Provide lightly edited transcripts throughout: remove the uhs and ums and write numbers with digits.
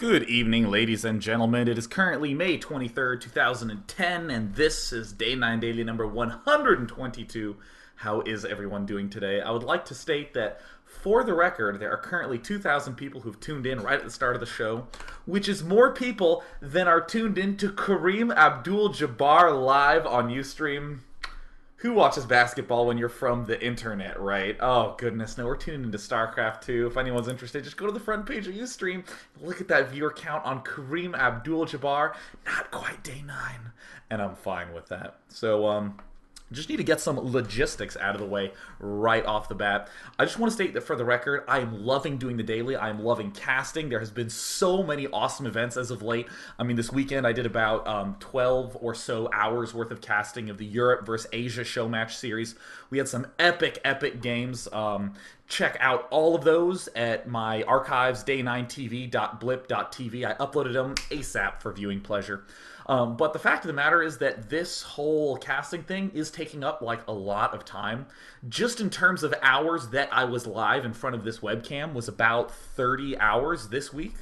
Good evening, ladies and gentlemen. It is currently May 23rd, 2010, and this is Day 9 Daily number 122. How is everyone doing today? I would like to state that, for the record, there are currently 2,000 people who've tuned in right at the start of the show, which is more people than are tuned in to Kareem Abdul-Jabbar live on Ustream. Who watches basketball when you're from the internet, right? Oh, goodness. No, we're tuning into Starcraft II. If anyone's interested, just go to the front page of Ustream. Look at that viewer count on Kareem Abdul-Jabbar. Not quite day 9. And I'm fine with that. So, just need to get some logistics out of the way right off the bat. I just want to state that, for the record, I am loving doing the daily. I am loving casting. There has been so many awesome events as of late. I mean, this weekend I did about 12 or so hours worth of casting of the Europe versus Asia show match series. We had some epic games. Check out all of those at my archives, day9tv.blip.tv. I uploaded them ASAP for viewing pleasure. But the fact of the matter is that this whole casting thing is taking up like a lot of time. Just in terms of hours that I was live in front of this webcam was about 30 hours this week.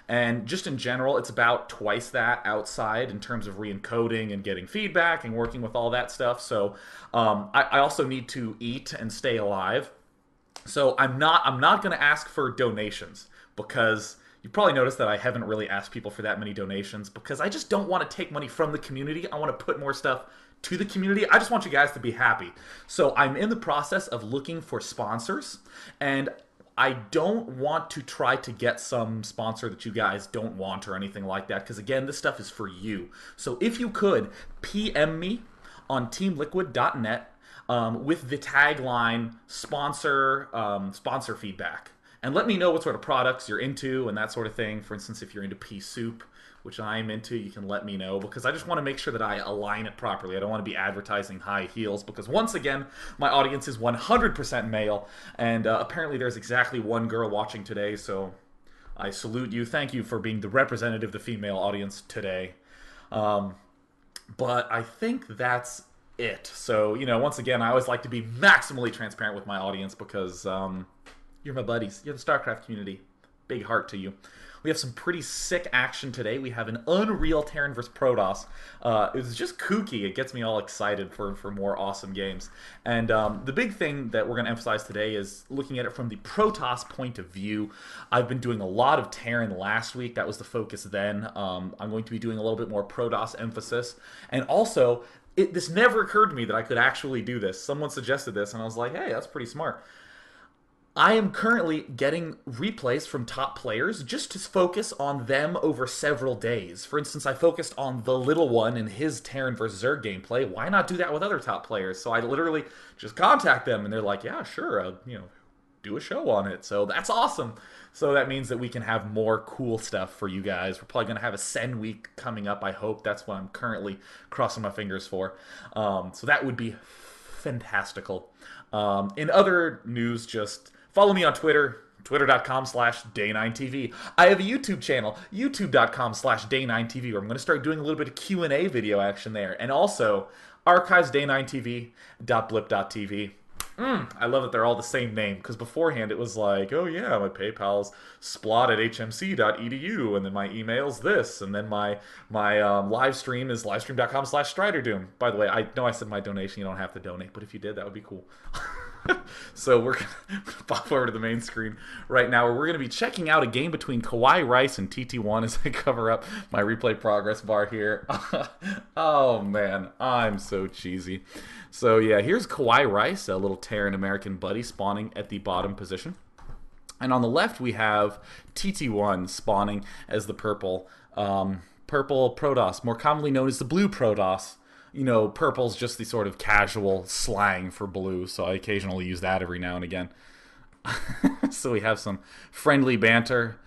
And just in general, it's about twice that outside in terms of re-encoding and getting feedback and working with all that stuff. So I also need to eat and stay alive. So I'm not going to ask for donations, because you probably noticed that I haven't really asked people for that many donations, because I just don't want to take money from the community. I want to put more stuff to the community. I just want you guys to be happy. So I'm in the process of looking for sponsors, and I don't want to try to get some sponsor that you guys don't want or anything like that, because again, this stuff is for you. So if you could PM me on teamliquid.net with the tagline sponsor feedback, and let me know what sort of products you're into and that sort of thing. For instance, if you're into pea soup, which I'm into, you can let me know, because I just want to make sure that I align it properly. I don't want to be advertising high heels, because once again, my audience is 100% male, and apparently there's exactly one girl watching today, so I salute you. Thank you for being the representative of the female audience today. But I think that's it. So, once again, I always like to be maximally transparent with my audience, because you're my buddies. You're the StarCraft community. Big heart to you. We have some pretty sick action today. We have an Unreal Terran vs. Protoss. It was just kooky. It gets me all excited for more awesome games. And the big thing that we're going to emphasize today is looking at it from the Protoss point of view. I've been doing a lot of Terran last week. That was the focus then. I'm going to be doing a little bit more Protoss emphasis. And also, this never occurred to me that I could actually do this. Someone suggested this, and I was like, hey, that's pretty smart. I am currently getting replays from top players just to focus on them over several days. For instance, I focused on the little one in his Terran vs. Zerg gameplay. Why not do that with other top players? So I literally just contact them, and they're like, yeah, sure, I'll, do a show on it. So that's awesome. So that means that we can have more cool stuff for you guys. We're probably going to have a Sen week coming up, I hope. That's what I'm currently crossing my fingers for. So that would be fantastical. In other news, just follow me on Twitter, twitter.com/day9tv. I have a YouTube channel, youtube.com/day9tv, where I'm going to start doing a little bit of Q&A video action there. And also, archives day9tv.blip.tv. I love that they're all the same name, because beforehand it was like, oh yeah, my PayPal's splot at hmc.edu, and then my email's this, and then my live stream is livestream.com/StriderDoom. By the way, I know I said my donation, you don't have to donate, but if you did, that would be cool. So we're going to pop over to the main screen right now, where we're going to be checking out a game between KawaiiRice and TTOne as I cover up my replay progress bar here. Oh man, I'm so cheesy. So yeah, here's KawaiiRice, a little Terran American buddy spawning at the bottom position. And on the left we have TTOne spawning as the purple Protoss, more commonly known as the blue Protoss. Purple's just the sort of casual slang for blue, so I occasionally use that every now and again. So we have some friendly banter.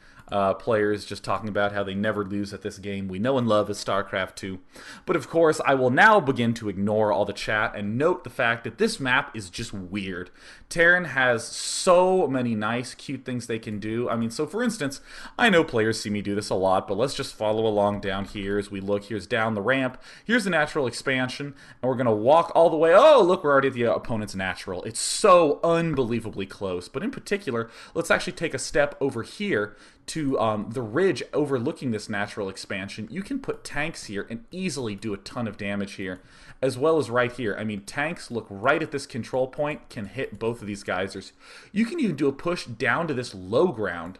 Players just talking about how they never lose at this game we know and love as Starcraft II. But of course, I will now begin to ignore all the chat and note the fact that this map is just weird. Terran has so many nice, cute things they can do. I mean, so for instance, I know players see me do this a lot, but let's just follow along down here as we look. Here's down the ramp. Here's the natural expansion, and we're going to walk all the way. Oh, look, we're already at the opponent's natural. It's so unbelievably close. But in particular, let's actually take a step over here to to the ridge overlooking this natural expansion, you can put tanks here and easily do a ton of damage here, as well as right here. I mean, tanks look right at this control point, can hit both of these geysers. You can even do a push down to this low ground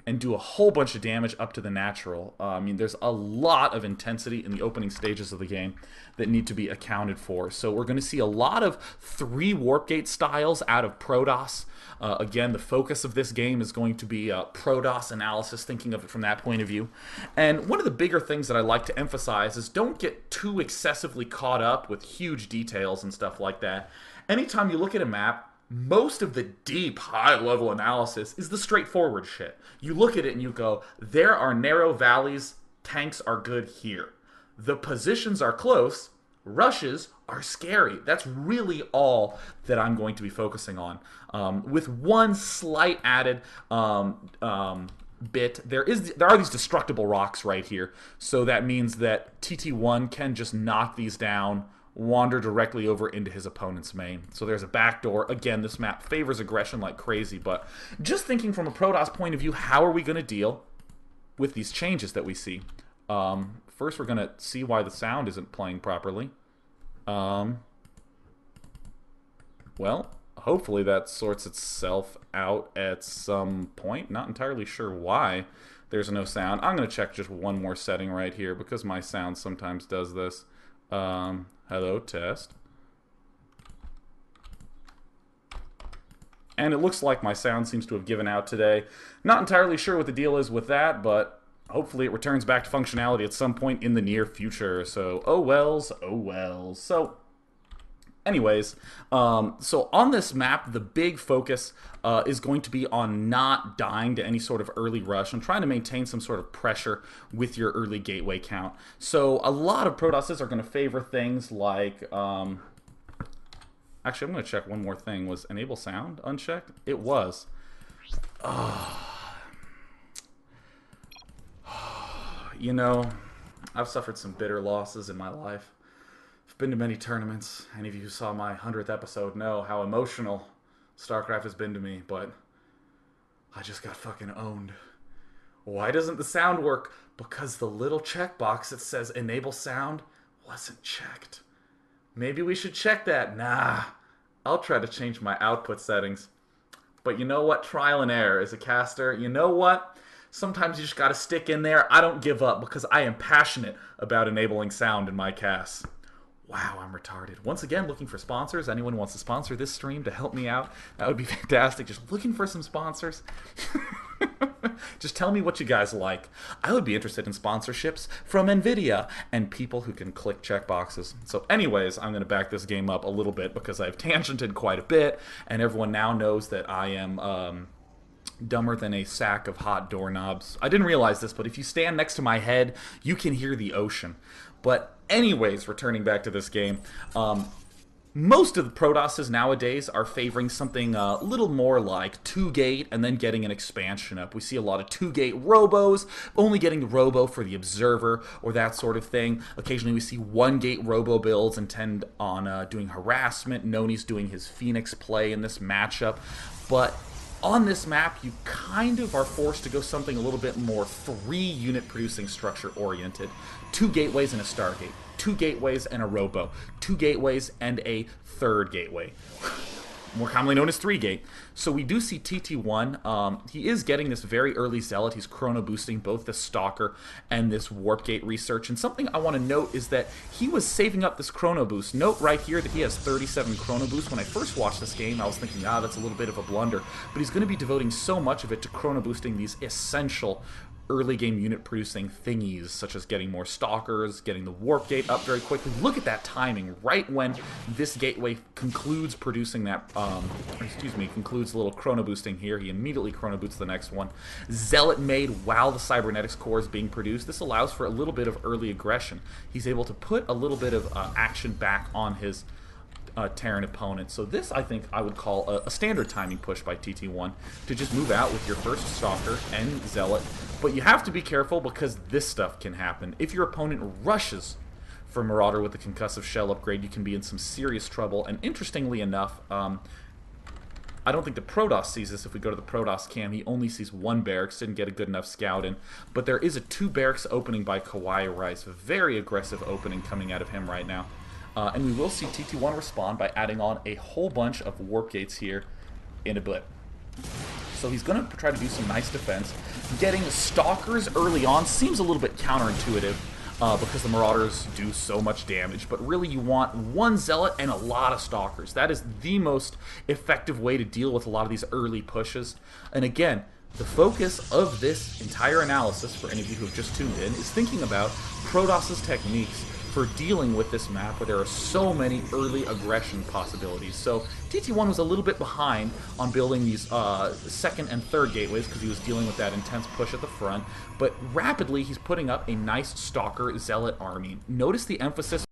and do a whole bunch of damage up to the natural. I mean, there's a lot of intensity in the opening stages of the game that need to be accounted for. So we're going to see a lot of 3 warp gate styles out of Protoss. Again, the focus of this game is going to be Protoss analysis, thinking of it from that point of view. And one of the bigger things that I like to emphasize is don't get too excessively caught up with huge details and stuff like that. Anytime you look at a map, most of the deep, high-level analysis is the straightforward shit. You look at it and you go, there are narrow valleys, tanks are good here. The positions are close, rushes are scary. That's really all that I'm going to be focusing on. With one slight added bit, there are these destructible rocks right here, so that means that TTOne can just knock these down, wander directly over into his opponent's main. So there's a backdoor. Again, this map favors aggression like crazy, but just thinking from a Protoss point of view, how are we going to deal with these changes that we see? First, we're going to see why the sound isn't playing properly. Well, hopefully that sorts itself out at some point. Not entirely sure why there's no sound. I'm going to check just one more setting right here because my sound sometimes does this. Hello, test. And it looks like my sound seems to have given out today. Not entirely sure what the deal is with that, but hopefully it returns back to functionality at some point in the near future. So, oh wells, oh wells. So, anyways, so on this map, the big focus is going to be on not dying to any sort of early rush and trying to maintain some sort of pressure with your early gateway count. So a lot of Protosses are going to favor things like... actually, I'm going to check one more thing. Was enable sound unchecked? It was. You know, I've suffered some bitter losses in my life. I've been to many tournaments. Any of you who saw my 100th episode know how emotional Starcraft has been to me, but I just got fucking owned. Why doesn't the sound work? Because the little checkbox that says enable sound wasn't checked. Maybe we should check that. Nah, I'll try to change my output settings. But you know what? Trial and error as a caster. You know what? Sometimes you just gotta stick in there. I don't give up because I am passionate about enabling sound in my casts. Wow, I'm retarded. Once again, looking for sponsors. Anyone wants to sponsor this stream to help me out? That would be fantastic. Just looking for some sponsors. Just tell me what you guys like. I would be interested in sponsorships from NVIDIA and people who can click checkboxes. So anyways, I'm going to back this game up a little bit because I've tangented quite a bit, and everyone now knows that I am... dumber than a sack of hot doorknobs. I didn't realize this, but if you stand next to my head, you can hear the ocean. But anyways, returning back to this game, most of the Protosses nowadays are favoring something a little more like 2-gate and then getting an expansion up. We see a lot of 2-gate robos, only getting the robo for the observer or that sort of thing. Occasionally we see 1-gate robo builds intend on doing harassment. Noni's doing his Phoenix play in this matchup. But on this map, you kind of are forced to go something a little bit more 3-unit producing structure oriented. 2 gateways and a Stargate. 2 gateways and a robo. 2 gateways and a 3rd gateway. More commonly known as 3-gate. So we do see TT1. He is getting this very early Zealot. He's chrono boosting both the Stalker and this Warp Gate research. And something I want to note is that he was saving up this chrono boost. Note right here that he has 37 chrono boost. When I first watched this game, I was thinking, that's a little bit of a blunder. But he's going to be devoting so much of it to chrono boosting these essential early game unit producing thingies, such as getting more Stalkers, getting the Warp Gate up very quickly. Look at that timing, right when this gateway concludes producing that, concludes a little chrono boosting here. He immediately chrono boosts the next one. Zealot made while the cybernetics core is being produced. This allows for a little bit of early aggression. He's able to put a little bit of action back on his Terran opponent. So this, I think, I would call a standard timing push by TT1 to just move out with your first Stalker and Zealot. But you have to be careful because this stuff can happen. If your opponent rushes for Marauder with the concussive shell upgrade, you can be in some serious trouble. And interestingly enough, I I don't think the Protoss sees this. If we go to the Protoss cam, he only sees one barracks, didn't get a good enough scout in. But there is a 2 barracks opening by KawaiiRice. Very aggressive opening coming out of him right now. And we will see TTOne respond by adding on a whole bunch of warp gates here in a bit. So he's going to try to do some nice defense. Getting Stalkers early on seems a little bit counterintuitive because the Marauders do so much damage. But really you want 1 Zealot and a lot of Stalkers. That is the most effective way to deal with a lot of these early pushes. And again, the focus of this entire analysis, for any of you who have just tuned in, is thinking about Protoss's techniques for dealing with this map where there are so many early aggression possibilities. So TTOne was a little bit behind on building these 2nd and 3rd gateways because he was dealing with that intense push at the front, but rapidly he's putting up a nice Stalker Zealot army. Notice the emphasis